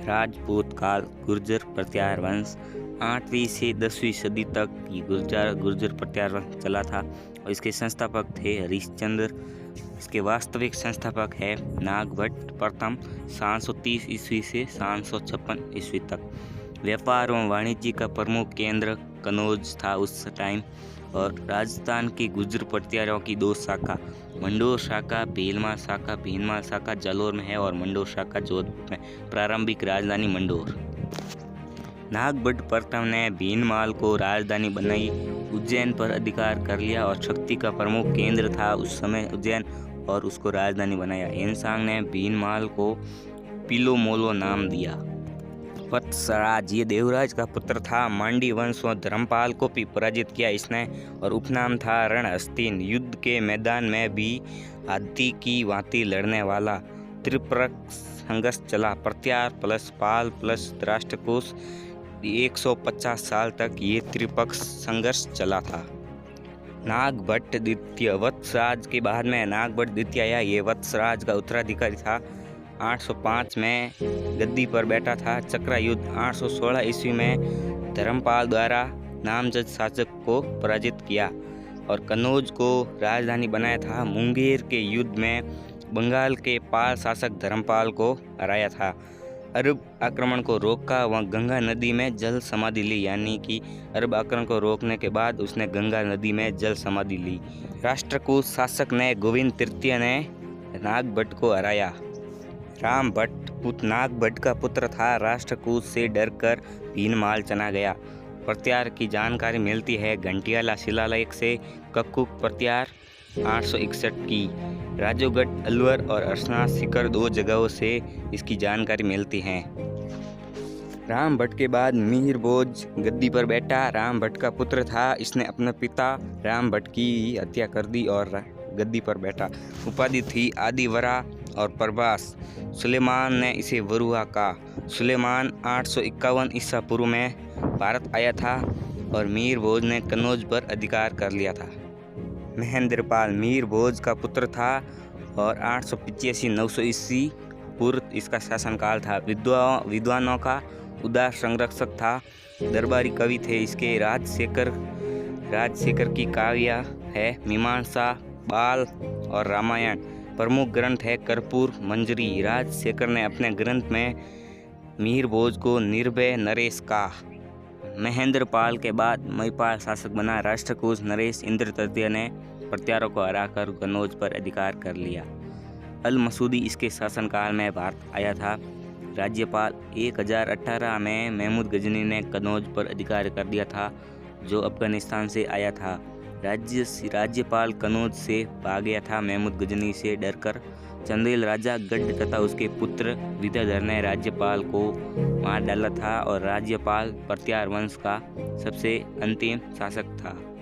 राजपूत काल गुर्जर प्रत्यार वंश 8वीं से 10वीं सदी तक ये गुर्जर प्रत्यार वंश चला था और इसके संस्थापक थे हरिश्चंद्र। इसके वास्तविक संस्थापक है नागभट्ट प्रथम 730 ईस्वी से 756 ईस्वी तक। व्यापार एवं वाणिज्य का प्रमुख केंद्र कनौज था उस टाइम। और राजस्थान के गुर्जर प्रत्यारों की दो शाखा, मंडोर शाखा भीनमाल शाखा जालौर में है और मंडोर शाखा जोधपुर में। प्रारंभिक राजधानी मंडोर। नागभट्ट प्रथम ने भीनमाल को राजधानी बनाई, उज्जैन पर अधिकार कर लिया और शक्ति का प्रमुख केंद्र था उस समय उज्जैन, और उसको राजधानी बनाया। हिनसांग ने भीनमाल को पिलोमोलो नाम दिया। वत्सराज ये देवराज का पुत्र था। मांडी वंश और धर्मपाल को भी पराजित किया इसने और उपनाम था रणहस्तीन। युद्ध के मैदान में भी हाथी की भांति लड़ने वाला। त्रिपरक संघर्ष चला। प्रत्यार प्लस पाल प्लस राष्ट्रकूश 150 साल तक ये त्रिपक्ष संघर्ष चला था। नागभट्ट द्वितीय वत्सराज के बाद में नागभट्ट द्वितीय आया। ये वत्सराज का उत्तराधिकारी था। 805 में गद्दी पर बैठा था। चक्रा युद्ध 816 ईस्वी में धर्मपाल द्वारा नामजद शासक को पराजित किया और कनौज को राजधानी बनाया था। मुंगेर के युद्ध में बंगाल के पाल शासक धर्मपाल को हराया था। अरब आक्रमण को रोका व गंगा नदी में जल समाधि ली, यानी कि अरब आक्रमण को रोकने के बाद उसने गंगा नदी में जल समाधि ली। राष्ट्रकूट शासक ने गोविंद तृतीय ने नागभट्ट को हराया। रामभट्ट नागभट्ट का पुत्र था। राष्ट्रकूट से डरकर भीनमाल चला गया। प्रत्यार की जानकारी मिलती है घंटियाला शिलालेख से। कक्कुक प्रत्यार 861 की। राजोगढ़ अलवर और अरसनाथ सीकर दो जगहों से इसकी जानकारी मिलती है। रामभट्ट के बाद मीर भोज गद्दी पर बैठा। रामभट्ट का पुत्र था। इसने अपने पिता रामभट्ट की हत्या कर दी और गद्दी पर बैठा। उपाधि थी आदिवरा और प्रभास। सुलेमान ने इसे वरुआ कहा। सुलेमान 851 ईसा पूर्व में भारत आया था और मीर भोज ने कनौज पर अधिकार कर लिया था। महेंद्रपाल मीर भोज का पुत्र था और 885-900 ईस्वी पूर्व इसका शासनकाल था। विद्वानों का उदार संरक्षक था। दरबारी कवि थे इसके। राजशेखर की काव्य है मीमांसा, बाल और रामायण। प्रमुख ग्रंथ है कर्पूर मंजरी। राजशेखर ने अपने ग्रंथ में मीर भोज को निर्भय नरेश कहा। महेंद्रपाल के बाद महिपाल शासक बना। राष्ट्रकूट नरेश इंद्र तृतीय ने प्रत्यारों को हराकर कनौज पर अधिकार कर लिया। अल मसूदी इसके शासनकाल में भारत आया था। राज्यपाल 1018 में महमूद गजनी ने कनौज पर अधिकार कर दिया था, जो अफगानिस्तान से आया था। राज्यपाल कनौज से भाग गया था महमूद गजनी से डरकर। चंदेल राजा गढ़ तथा उसके पुत्र विद्याधर ने राज्यपाल को मार डाला था और राज्यपाल प्रत्यार वंश का सबसे अंतिम शासक था।